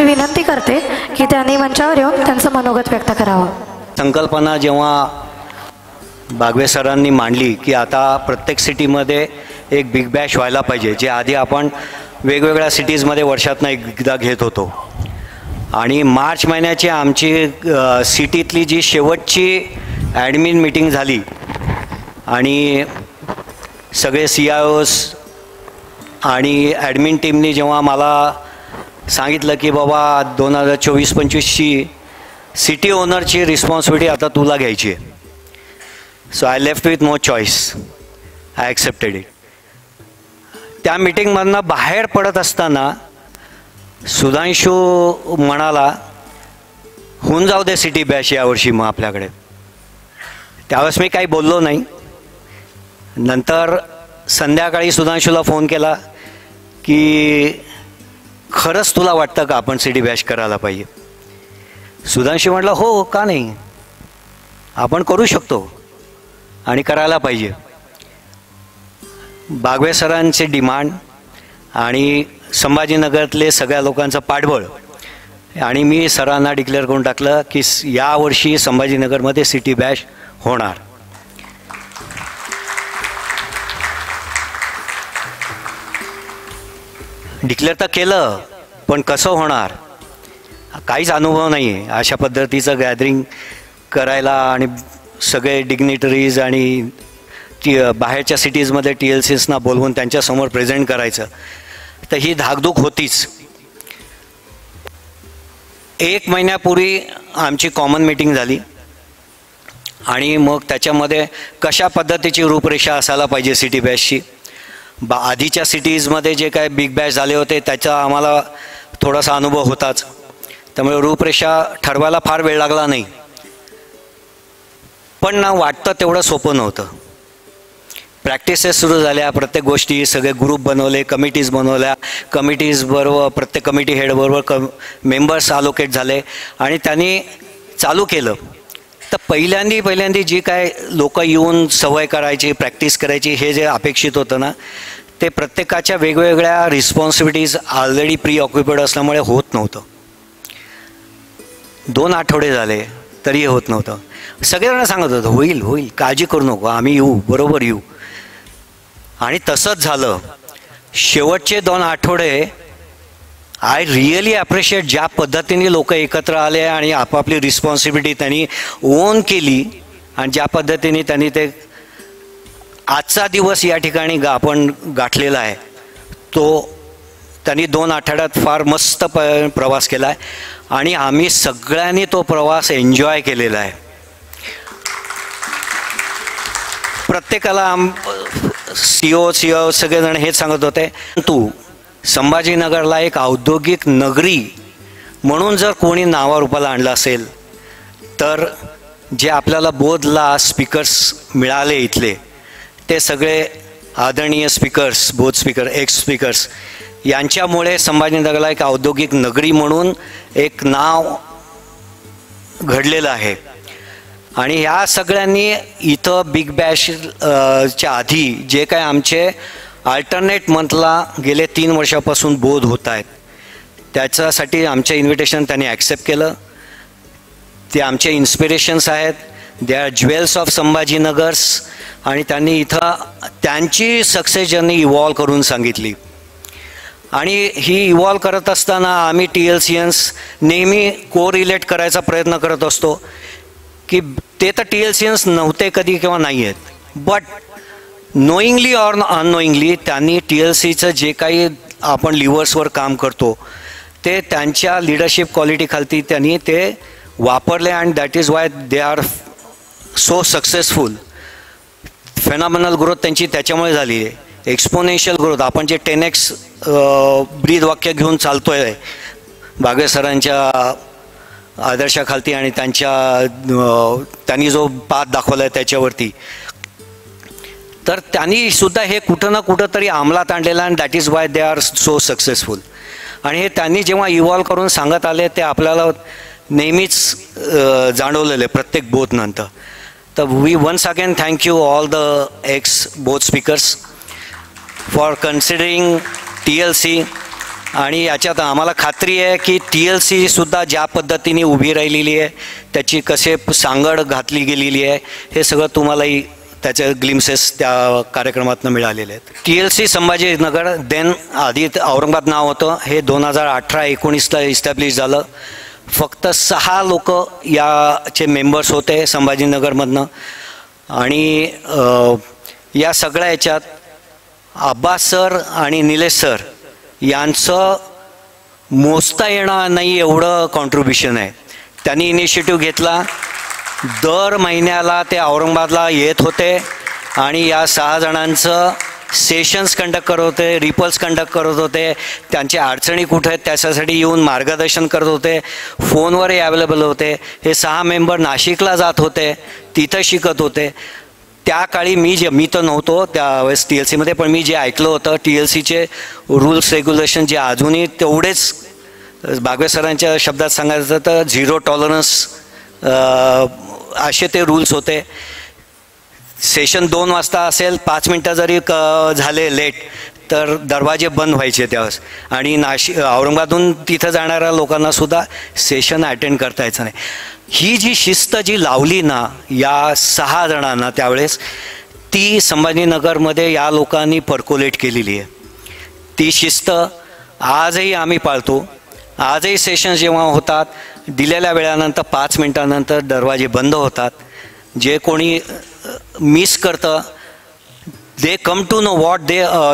मी विनंती करते की त्यांनी मंचावर येऊन त्यांचं मनोगत व्यक्त करावं. संकल्पना जेव्हा बागवे सरांनी मांडली की आता प्रत्येक सिटीमध्ये एक बिग बॅश व्हायला पाहिजे, जे आधी आपण वेगवेगळ्या सिटीजमध्ये वर्षातनं एकदा घेत होतो. आणि मार्च महिन्याची आमची सिटीतली जी शेवटची ॲडमिन मीटिंग झाली आणि सगळे CIOs आणि ॲडमिन टीमनी जेव्हा मला सांगितलं की बाबा 2024-25ची सिटी ओनरची रिस्पॉन्सिबिलिटी आता तुला घ्यायची आहे, so I left with no choice, I accepted it. त्या मीटिंगमधनं बाहेर पडत असताना सुधांशू म्हणाला होऊन जाऊ दे सिटी बॅश यावर्षी मग आपल्याकडे. त्यावेळेस मी काही बोललो नाही. नंतर संध्याकाळी सुधांशूला फोन केला की खरंच तुला वाटतं का आपण सिटी बॅश करायला पाहिजे. सुधांशू म्हटलं हो का नाही, आपण करू शकतो आणि करायला पाहिजे. बागवे सरांचे डिमांड आणि संभाजीनगरातले सगळ्या लोकांचं पाठबळ आणि मी सरांना डिक्लेअर करून टाकलं की यावर्षी संभाजीनगरमध्ये सिटी बॅश होणार. डिक्लेअर तर केलं, पण कसं होणार काहीच अनुभव नाही आहे. अशा पद्धतीचं गॅदरिंग करायला आणि सगळे डिग्निटरीज आणि बाहेरच्या सिटीजमध्ये TLCsना बोलवून त्यांच्यासमोर प्रेझेंट करायचं, तर ही धाकधूक होतीच. 1 महिन्यापूर्वी आमची कॉमन मीटिंग झाली आणि मग त्याच्यामध्ये कशा पद्धतीची रूपरेषा असायला पाहिजे सिटी बॅशची. आधीच्या सिटीजमध्ये जे काय बिग बॅश झाले होते त्याचा आम्हाला थोडासा अनुभव होताच, त्यामुळे रूपरेषा ठरवायला फार वेळ लागला नाही. पण ना वाटतं तेवढं सोपं नव्हतं. प्रॅक्टिसेस सुरू झाल्या, प्रत्येक गोष्टी सगळे ग्रुप बनवले, कमिटीज बनवल्या, कमिटीजबरोबर प्रत्येक कमिटी हेडबरोबर मेंबर्स अलोकेट झाले आणि त्यांनी चालू केलं. तर पहिल्यांदी जी काय लोक येऊन सवय करायची, प्रॅक्टिस करायची, हे जे अपेक्षित होतं ना, ते प्रत्येकाच्या वेगवेगळ्या रिस्पॉन्सिबिलिटीज ऑलरेडी प्री ऑक्युपाईड असल्यामुळे होत नव्हतं. 2 आठवडे झाले तरी होत नव्हतं. सगळेजण सांगत होतं होईल होईल, काळजी करू नको, आम्ही येऊ, बरोबर येऊ. आणि तसंच झालं. शेवटचे 2 आठवडे आय रिअली ॲप्रिशिएट ज्या पद्धतीने लोक एकत्र आले आणि आपापली रिस्पॉन्सिबिलिटी त्यांनी ओन केली आणि ज्या पद्धतीने त्यांनी ते आजचा दिवस या ठिकाणी आपण गाठलेला आहे, तो त्यांनी 2 आठवड्यात फार मस्त प्रवास केला आहे आणि आम्ही सगळ्यांनी तो प्रवास एन्जॉय केलेला आहे. प्रत्येकाला CEO सगळेजण हेच सांगत होते, तू संभाजीनगरला एक औद्योगिक नगरी म्हणून जर कोणी नावारूपाला आणलं असेल तर जे आपल्याला बोधला स्पीकर्स मिळाले इथले, ते सगळे आदरणीय स्पीकर्स, बोध स्पीकर, एक्स स्पीकर्स यांच्यामुळे संभाजीनगरला एक औद्योगिक नगरी म्हणून एक नाव घडलेलं आहे. आणि ह्या सगळ्यांनी इथं बिग बॅश च्या आधी जे काय आमचे अल्टरनेट मंथला गेले 3 वर्षापासून बोध होत आहेत, त्याच्यासाठी आमचे इन्व्हिटेशन त्यांनी ॲक्सेप्ट केलं. ते आमचे इन्स्पिरेशन्स आहेत, दे आर ज्वेल्स ऑफ संभाजीनगर्स. आणि त्यांनी इथं त्यांची सक्सेस जर्नी इव्हॉल्व करून सांगितली. आणि ही इव्हॉल्व करत असताना आम्ही TLCians नेहमी कोरिलेट करायचा प्रयत्न करत असतो की ते तर TLCians नव्हते कधी किंवा नाही आहेत, बट नोईंगली ऑर अननोईंगली त्यांनी TLCचं जे काही आपण लिव्हर्सवर काम करतो ते त्यांच्या लिडरशिप क्वालिटीखालती त्यांनी ते वापरले आणि that is why they are so successful. Phenomenal growth त्यांची त्याच्यामुळे झाली आहे, एक्सपोनेन्शियल ग्रोथ. आपण जे 10x ब्रीद वाक्य घेऊन चालतो आहे बागवे सरांच्या आदर्शाखालती आणि त्यांनी जो पाथ दाखवला आहे त्याच्यावरती, तर त्यांनी सुद्धा हे कुठं ना कुठं तरी अंमलात आणलेलं आणि that is why they are so successful. आणि हे त्यांनी जेव्हा इव्हॉल्व करून सांगत आले ते आपल्याला नेहमीच जाणवलेलं आहे प्रत्येक बोथ नंतर. तर we once again thank you all the ex both speakers for considering TLC आणि याच्यात आम्हाला खात्री आहे की TLC सुद्धा ज्या पद्धतीने उभी राहिलेली आहे, त्याची कसे सांगड घातली गेलेली आहे, हे सगळं तुम्हालाही त्याचे ग्लिम्सेस त्या कार्यक्रमातून मिळालेले आहेत. TLC संभाजीनगर देन आधी औरंगाबाद नाव होतं, हे 2018-19ला इस्टॅब्लिश झालं. फक्त 6 लोक याचे मेंबर्स होते संभाजीनगरमधनं. आणि या सगळ्या याच्यात अब्बास सर आणि निलेश सर यांचं मोजता येणार नाही एवढं कॉन्ट्रीब्युशन आहे. त्यांनी इनिशिएटिव्ह घेतला. दर महिन्याला ते औरंगाबादला येत होते आणि या 6 जणांचं सेशन्स कंडक्ट करत होते, रिपल्स कंडक्ट करत होते. त्यांच्या अडचणी कुठे आहेत त्याच्यासाठी येऊन मार्गदर्शन करत होते. फोनवरही अवेलेबल होते. हे 6 मेंबर नाशिकला जात होते, तिथं शिकत होते. त्या काळी मी तर नव्हतो त्यावेळेस TLCमध्ये, पण मी जे ऐकलं होतं TLCचे रूल्स रेग्युलेशन जे अजूनही तेवढेच, बागवे सरांच्या शब्दात सांगायचं तर 0 टॉलरन्स असे ते रूल्स होते. सेशन 2 वाजता असेल, 5 मिनटं जरी झाले लेट तर दरवाजे बंद व्हायचे त्यावेळेस. आणि औरंगाबादहून तिथं जाणाऱ्या लोकांना सुद्धा सेशन अटेंड करता यायचं नाही. ही जी शिस्त जी लावली ना या 6 जणांना त्यावेळेस, ती संभाजीनगरमध्ये या लोकांनी पर्कोलेट केलेली आहे. ती शिस्त आजही आम्ही पाळतो. आजही सेशन जेव्हा होतात, दिलेल्या वेळानंतर 5 मिनटानंतर दरवाजे बंद होतात. जे कोणी मिस करतं, they come to know what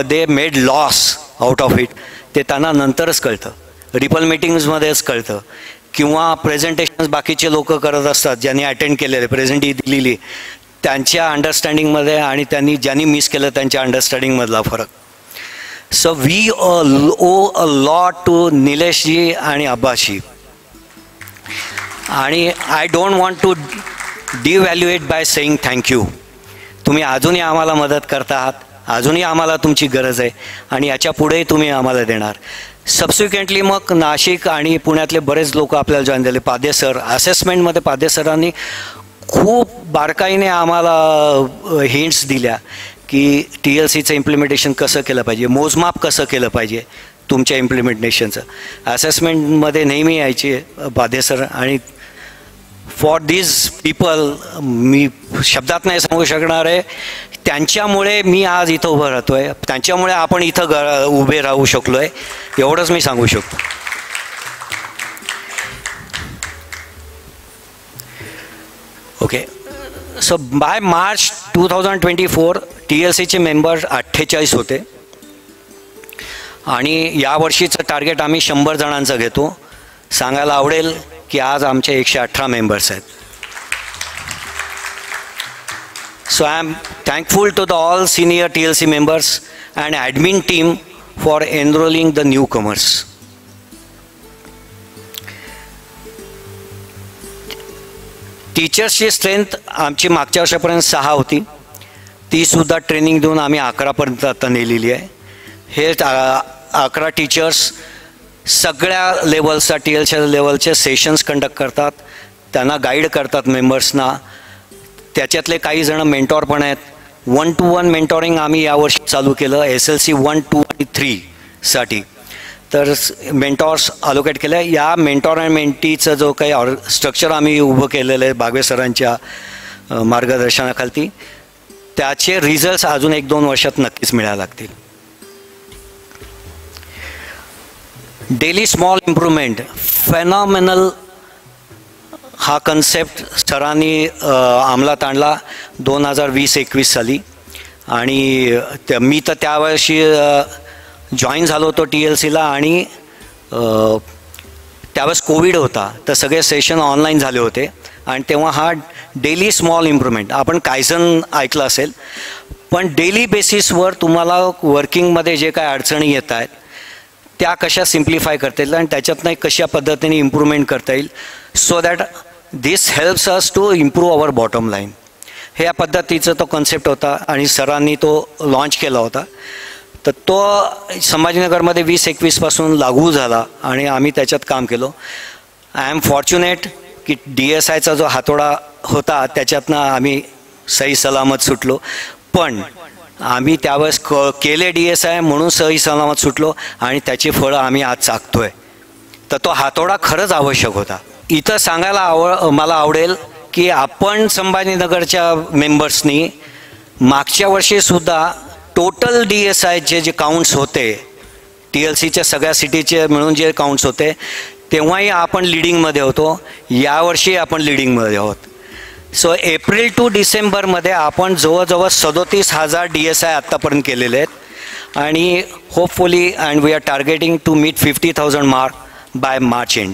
they made loss out of it, ते त्यांना नंतरच कळतं, रिपल मीटिंग्समध्येच कळतं. किंवा प्रेझेंटेशन्स बाकीचे लोक करत असतात, ज्यांनी अटेंड केलेले, प्रेझेंटी दिलेली, त्यांच्या अंडरस्टँडिंगमध्ये आणि ज्यांनी मिस केलं त्यांच्या अंडरस्टँडिंगमधला फरक. So we owe a lot to Nileshji आणि अब्बासजी. आणि I don't want to devaluate by saying thank you. तुम्ही अजूनही आम्हाला मदत करता आहात, अजूनही आम्हाला तुमची गरज आहे आणि याच्या पुढेही तुम्ही आम्हाला देणार. सबसिक्वेंटली मग नाशिक आणि पुण्यातले बरेच लोक आपल्याला जॉईन झाले. पाध्ये सर, असेसमेंटमध्ये पाध्ये सरांनी खूप बारकाईने आम्हाला हिंट्स दिल्या की TLCचं इम्प्लिमेंटेशन कसं केलं पाहिजे, मोजमाप कसं केलं पाहिजे तुमच्या इम्प्लिमेंटेशनचं. असेसमेंटमध्ये नेहमी यायचे पाध्ये सर. आणि फॉर दीज पीपल मी शब्दात नाही सांगू शकणार आहे. त्यांच्यामुळे मी आज इथं उभं राहतो आहे, त्यांच्यामुळे आपण इथं उभे राहू शकलो आहे, एवढंच मी सांगू शकतो. ओके. सो बाय मार्च 2024 TLCचे मेंबर 48 होते आणि यावर्षीचं टार्गेट आम्ही 100 जणांचं घेतो. सांगायला आवडेल की आज आमचे 118 मेंबर्स आहेत. So I am thankful to the all senior TLC members and admin team for enrolling the newcomers. टीचर्सची स्ट्रेंथ आमची मागच्या वर्षापर्यंत 6 होती, ती सुद्धा ट्रेनिंग देऊन आम्ही 11 पर्यंत आता नेलेली आहे. हे 11 टीचर्स सगळ्या लेवल्सचा TLC लेवलचे सेशन्स कंडक्ट करतात, त्यांना गाईड करतात मेंबर्सना. त्याच्यातले काही जण मेंटॉर पण आहेत. 1-to-1 मेंटॉरिंग आम्ही यावर्षी चालू केलं SLC 1, 2 आणि 3 साठी. तर मेंटॉर्स अलोकेट केलं. या मेंटॉर अँड मेंटीचं जो काही स्ट्रक्चर आम्ही उभं केलेलं आहे बागवे सरांच्या मार्गदर्शनाखाली, त्याचे रिझल्ट्स अजून 1-2 वर्षात नक्कीच मिळायला लागतील. डेली स्मॉल इम्प्रूव्हमेंट फेनॉमिनल हा कन्सेप्ट सरांनी अंमलात आणला 2020-21 साली. आणि मी तर त्यावर्षी जॉईन झालो होतो TLCला आणि त्यावेळेस कोविड होता, तर सगळे सेशन ऑनलाईन झाले होते. आणि तेव्हा हा डेली स्मॉल इम्प्रूव्हमेंट, आपण कायझन ऐकलं असेल, पण डेली बेसिसवर तुम्हाला वर्किंगमध्ये जे काय अडचणी येत आहेत त्या कशा सिम्प्लिफाय करता येईल आणि त्याच्यातनं कशा पद्धतीने इम्प्रूव्हमेंट करता येईल, so that this helps us to improve our bottom line. हे या पद्धतीचा तो कन्सेप्ट होता आणि सरांनी तो लॉन्च केला होता. तर तो संभाजीनगरमध्ये 20-21 पासून लागू झाला आणि आम्ही त्याच्यात काम केलो. आय एम फॉर्च्युनेट की DSIचा जो हातोडा होता त्याच्यातनं आम्ही सही सलामत सुटलो. पण आम्ही त्यावेळेस केले DSI म्हणून सही सलामत सुटलो आणि त्याची फळं आम्ही आज चाकतोय. तर तो हातोडा खरंच आवश्यक होता. इथं सांगायला मला आवडेल की आपण संभाजीनगरच्या मेंबर्सनी मागच्या वर्षीसुद्धा टोटल DSIचे जे काउंट्स होते, TLCच्या सगळ्या सिटीचे मिळून जे काउंट्स होते तेव्हाही आपण लिडिंगमध्ये होतो. यावर्षी आपण लिडिंगमध्ये आहोत. सो एप्रिल टू डिसेंबरमध्ये आपण जवळजवळ 37,000 DSI आत्तापर्यंत केलेले आहेत आणि hopefully and we are targeting to meet 50,000 mark by March end.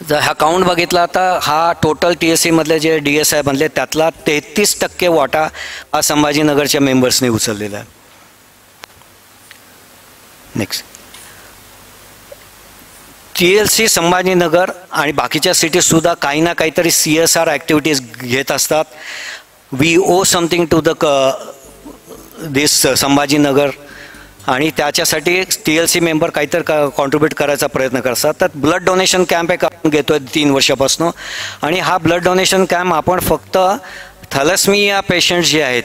जर हा काउंट बघितला तर हा टोटल TSCमधले जे DSI बनले त्यातला 33% वाटा हा संभाजीनगरच्या मेंबर्सने उचललेला आहे. नेक्स्ट, TLC संभाजीनगर आणि बाकीच्या सिटीजसुद्धा काही ना काहीतरी CSR ॲक्टिव्हिटीज घेत असतात. We owe something to the this Sambhajinagar आणि त्याच्यासाठी TLC मेंबर काहीतरी कॉन्ट्रीब्यूट करायचा प्रयत्न करतात. तर ब्लड डोनेशन कॅम्प एक आपण घेतो आहे 3 वर्षापासून आणि हा ब्लड डोनेशन कॅम्प आपण फक्त थॅलेसेमिया पेशंट्स जे आहेत,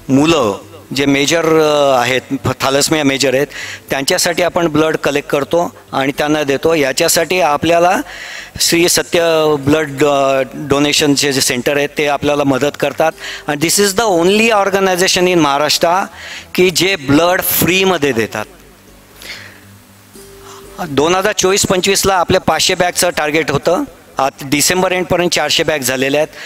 मुलं जे मेजर आहेत, थॅलेसेमिया मेजर आहेत, त्यांच्यासाठी आपण ब्लड कलेक्ट करतो आणि त्यांना देतो. याच्यासाठी आपल्याला श्री सत्य ब्लड डोनेशनचे जे सेंटर आहेत ते आपल्याला मदत करतात. आणि this is the only organisation in Maharashtra की जे ब्लड फ्रीमध्ये देतात. 2024-25ला आपल्या 500 बॅगचं टार्गेट होतं. आता डिसेंबर एंडपर्यंत 400 बॅग झालेल्या आहेत.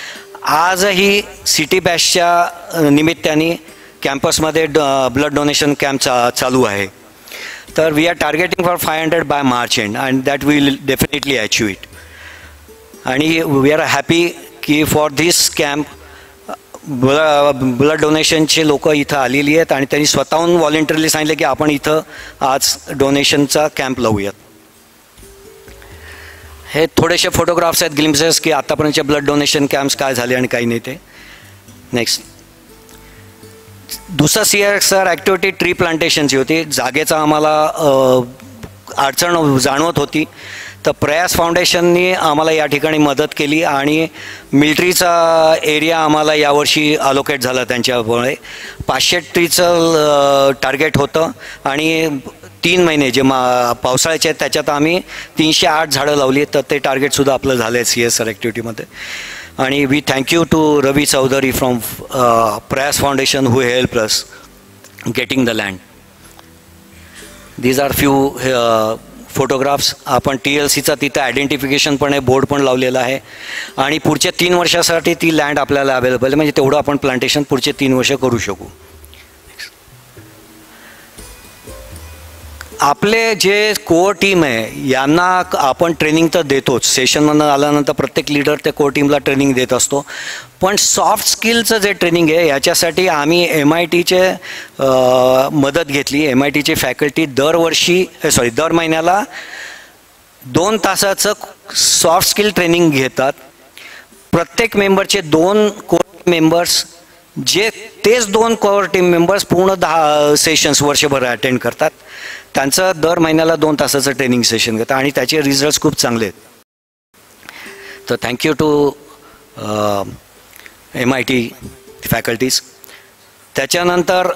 आजही सिटी बॅचच्या निमित्ताने कॅम्पसमध्ये ब्लड डोनेशन कॅम्प चालू आहे. तर we are targeting for 500 by March end and that will definitely achieve it. आणि वी आर हॅपी की फॉर धिस कॅम्प ब्लड डोनेशनचे लोक इथं आलेली आहेत आणि त्यांनी स्वतःहून व्हॉलेंटरीली सांगितलं की आपण इथं आज डोनेशनचा कॅम्प लावूयात. हे थोडेसे फोटोग्राफ्स आहेत, ग्लिम्सेस की आतापर्यंतचे ब्लड डोनेशन कॅम्प्स काय झाले आणि काही नाही ते. नेक्स्ट, दुसरा CSR ॲक्टिव्हिटी ट्री प्लांटेशनची होती. जागेचा आम्हाला अडचण जाणवत होती तर प्रयास फाउंडेशननी आम्हाला या ठिकाणी मदत केली आणि मिलिटरीचा एरिया आम्हाला यावर्षी अलोकेट झाला. त्यांच्यामुळे 500 ट्रीचं टार्गेट होतं आणि 3 महिने जे पावसाळ्याचे आहेत त्याच्यात आम्ही 308 झाडं लावली. तर ते टार्गेटसुद्धा आपलं झालं आहे CSR ॲक्टिव्हिटीमध्ये. आणि we thank you to Ravi Chaudhary from Prayas foundation who help us getting the land. These are few photographs. आपण TLCचा तिथं आयडेंटिफिकेशन पण आहे, बोर्ड पण लावलेला आहे आणि पुढच्या 3 वर्षासाठी ती लँड आपल्याला अवेलेबल आहे. म्हणजे तेवढं आपण प्लांटेशन पुढचे 3 वर्ष करू शकू. आपले जे कोअर टीम आहे यांना आपण ट्रेनिंग तर देतोच. सेशनमधून आल्यानंतर प्रत्येक लीडर त्या कोअर टीमला ट्रेनिंग देत असतो. पण सॉफ्ट स्किलचं जे ट्रेनिंग आहे याच्यासाठी आम्ही MITचे मदत घेतली. MITची फॅकल्टी दर महिन्याला 2 तासाचं सॉफ्ट स्किल ट्रेनिंग घेतात. प्रत्येक मेंबरचे 2 कोअर मेंबर्स जे तेच 2 कोअर टीम मेंबर्स पूर्ण 10 सेशन्स वर्षभर अटेंड करतात. त्यांचं दर महिन्याला 2 तासाचं ट्रेनिंग सेशन घेतात आणि त्याचे रिझल्ट्स खूप चांगले आहेत. तर थँक्यू टू MIT फॅकल्टीज. त्याच्यानंतर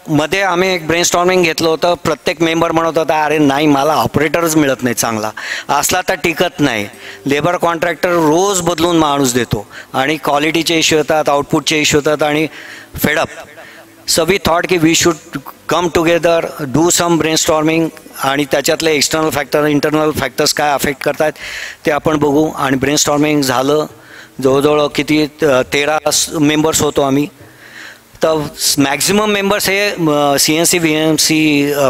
मध्ये आम्ही एक ब्रेनस्टॉर्मिंग घेतलं होतं. प्रत्येक मेंबर म्हणत होता अरे नाही मला ऑपरेटरच मिळत नाही चांगला, असला तर टिकत नाही, लेबर कॉन्ट्रॅक्टर रोज बदलून माणूस देतो आणि क्वालिटीचे इश्यू येतात, आउटपुटचे इश्यू येतात आणि फेडअप. सो वी थॉट की we should come together, do some brainstorming आणि त्याच्यातले एक्सटर्नल फॅक्टर इंटरनल फॅक्टर्स काय अफेक्ट करतात ते आपण बघू. आणि ब्रेनस्टॉर्मिंग झालं. जवळजवळ किती 13 मेंबर्स होतो आम्ही. तर मॅक्झिमम मेंबर्स हे CNC VMC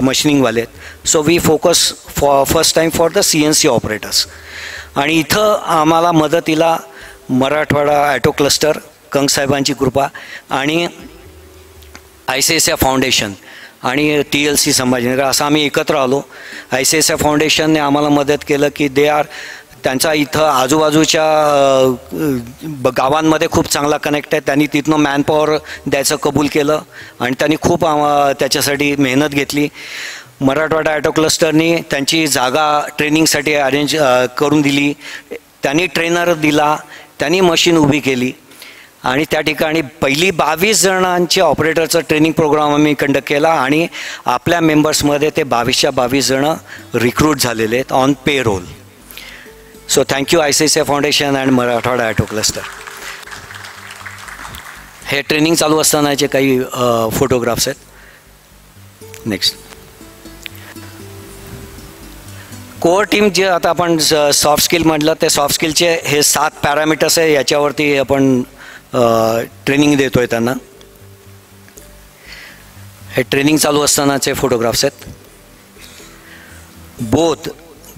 मशिनिंगवाले आहेत. So we focus first time for the CNC operators. आणि इथं आम्हाला मदतीला मराठवाडा ॲटो क्लस्टर, कंगसाहेबांची कृपा आणि ICICI फाउंडेशन आणि TLC संभाजीनगर असं आम्ही एकत्र आलो. ICICI फाउंडेशनने आम्हाला मदत केलं की त्यांचा इथं आजूबाजूच्या गावांमध्ये खूप चांगला कनेक्ट आहे. त्यांनी तिथनं मॅनपॉवर द्यायचं कबूल केलं आणि त्यांनी खूप त्याच्यासाठी मेहनत घेतली. मराठवाडा ॲटो क्लस्टरनी त्यांची जागा ट्रेनिंगसाठी अरेंज करून दिली. त्यांनी ट्रेनर दिला, त्यांनी मशीन उभी केली आणि त्या ठिकाणी पहिली 22 जणांची ऑपरेटरचं ट्रेनिंग प्रोग्राम आम्ही कंडक्ट केला आणि आपल्या मेंबर्समध्ये ते 22च्या 22 जणं रिक्रूट झालेले आहेत on pay roll. So thank you ICICI foundation and Marathwada auto cluster. हे ट्रेनिंग चालू असतानाचे काही फोटोग्राफ्स आहेत. नेक्स्ट कोअर टीम जे आता आपण सॉफ्ट स्किल म्हटलं ते सॉफ्ट स्किलचे हे 7 पॅरामीटर्स आहे, याच्यावरती आपण ट्रेनिंग देतो आहे त्यांना. हे ट्रेनिंग चालू असतानाचे फोटोग्राफ्स आहेत. बोध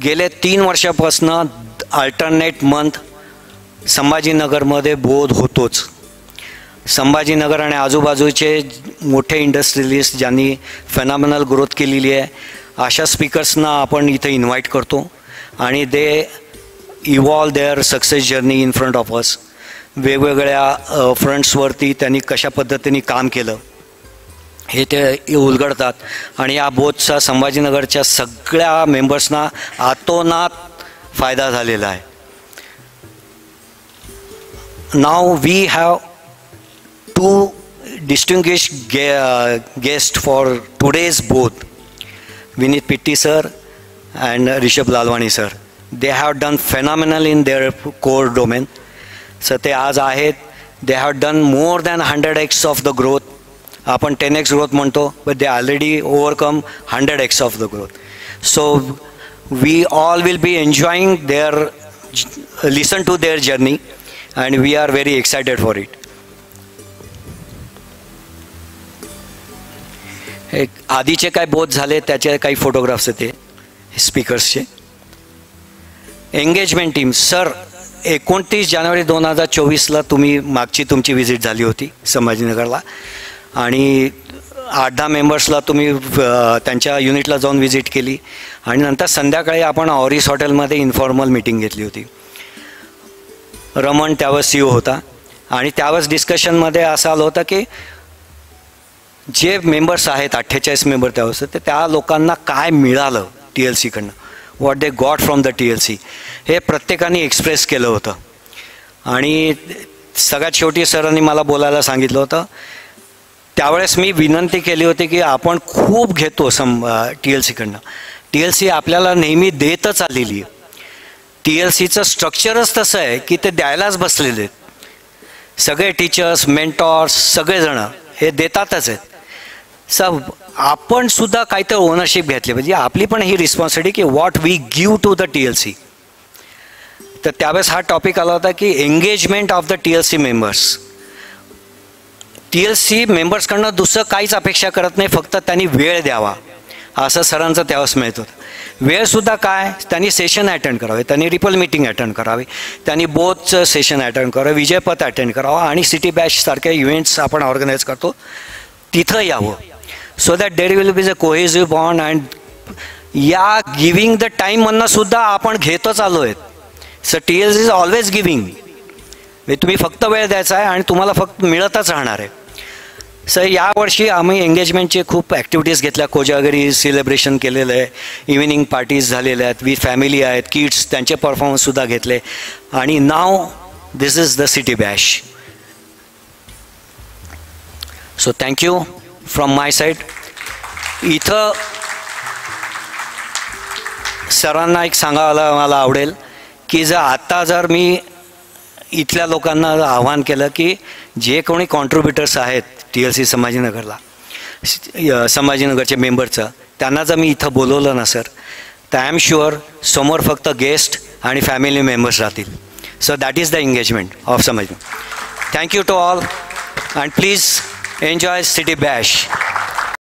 गेले 3 वर्षापासून अल्टरनेट मंथ संभाजीनगरमध्ये बोध होतोच. संभाजीनगर आणि आजूबाजूचे मोठे इंडस्ट्रियलिस्ट ज्यांनी फेनॉमिनल ग्रोथ केलेली आहे अशा स्पीकर्सना आपण इथे इन्व्हाइट करतो आणि they evolve their success journey in front of us. वेगवेगळ्या फ्रंट्सवरती त्यांनी कशा पद्धतीने काम केलं हे ते उलगडतात आणि या बोधचा संभाजीनगरच्या सगळ्या मेंबर्सना आतोनात फायदा झालेला आहे. Now we have 2 distinguished guests for today's both, Vineet Pitti sir and Rishabh Lalwani sir. They have done phenomenal in their core domain. So ते आज आहेत. They have done more than 100x of the growth. आपण 10x growth म्हणतो, but they already overcome 100x of the growth. So we all will be enjoying listen to their journey and we are very excited for it. एक आधीचे काय बोध झाले त्याचे काही photographs येते स्पीकर्सचे. एंगेजमेंट टीम सर 29 जानेवारी 2024ला मागची तुमची व्हिजिट झाली होती संभाजीनगरला आणि 8-10 मेंबर्सला तुम्ही त्यांच्या युनिटला जाऊन व्हिजिट केली आणि नंतर संध्याकाळी आपण ऑरिस हॉटेलमध्ये इन्फॉर्मल मीटिंग घेतली होती. रमण त्यावेळेस CEO होता आणि त्यावेळेस डिस्कशनमध्ये असं आलं होतं की जे मेंबर्स आहेत 48 मेंबर त्यावेळेस ते त्या लोकांना काय मिळालं TLCकडनं, what they got from the TLC हे प्रत्येकाने एक्सप्रेस केलं होतं. आणि सगळ्यात शेवटी सरांनी मला बोलायला सांगितलं होतं. त्यावेळेस मी विनंती केली होती की आपण खूप घेतो TLCकडनं. TLC आपल्याला नेहमी देतच आलेली आहे. TLCचं स्ट्रक्चरच तसं आहे की ते द्यायलाच बसलेले आहेत. सगळे टीचर्स मेंटॉर्स सगळेजणं हे देतातच आहेत. आपण सुद्धा काहीतरी ओनरशिप घेतली पाहिजे. आपली पण ही रिस्पॉन्सिबिलिटी की what we give to the TLC. तर त्यावेळेस हा टॉपिक आला होता की engagement of the TLC members. TLC मेंबर्सकडनं दुसरं काहीच अपेक्षा करत नाही, फक्त त्यांनी वेळ द्यावा असं सरांचं त्यावेळेस माहीत होतं. वेळसुद्धा काय, त्यांनी सेशन अटेंड करावे, त्यांनी रिपल मीटिंग अटेंड करावी, त्यांनी बोथचं सेशन अटेंड करावं, विजयपथ अटेंड करावं आणि सिटी बॅचसारखे इव्हेंट्स आपण ऑर्गनाईज करतो तिथं यावं. So that there will be a cohesive bond and या गिव्हिंग द टाईममधनं सुद्धा आपण घेतच आलो आहेत. So TLC is always giving. तुम्ही फक्त वेळ द्यायचा आहे आणि तुम्हाला फक्त मिळतच राहणार आहे. सर यावर्षी आम्ही एंगेजमेंटचे खूप ॲक्टिव्हिटीज घेतल्या. कोजागरी सेलिब्रेशन केलेलं आहे, इव्हिनिंग पार्टीज झालेल्या आहेत, वी फॅमिली आहेत, किड्स त्यांचे परफॉर्मन्ससुद्धा घेतले आणि नाव this is the city bash. So thank you from my side. इथं सरांना एक सांगायला मला आवडेल की जर मी इथल्या लोकांना आवाहन केलं की जे कोणी कॉन्ट्रीब्युटर्स आहेत TLC संभाजीनगरला, संभाजीनगरचे मेंबरचं, त्यांना जर मी इथं बोलवलं ना सर, तर आय एम शुअर समोर फक्त गेस्ट आणि फॅमिली मेंबर्स राहतील. So that is the engagement of Sambhaji. Thank you to all and please enjoy city Bash.